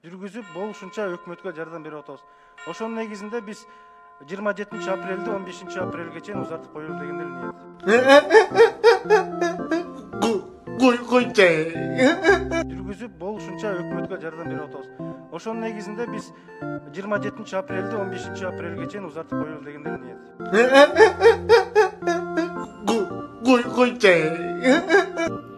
жүргүзүп болушунча өкмөткө жардам берип атабыз. Ошонун негизинде биз 27 апрелди 15 апрелге чейин узартып коелу деген эле ниет. Койчу. Жүргүзүп болушунча өкмөткө жардам берип атабыз. Ошонун негизинде биз 27 апрелди 15 апрелге чейин узартып коелу деген эле ниет. Койчу.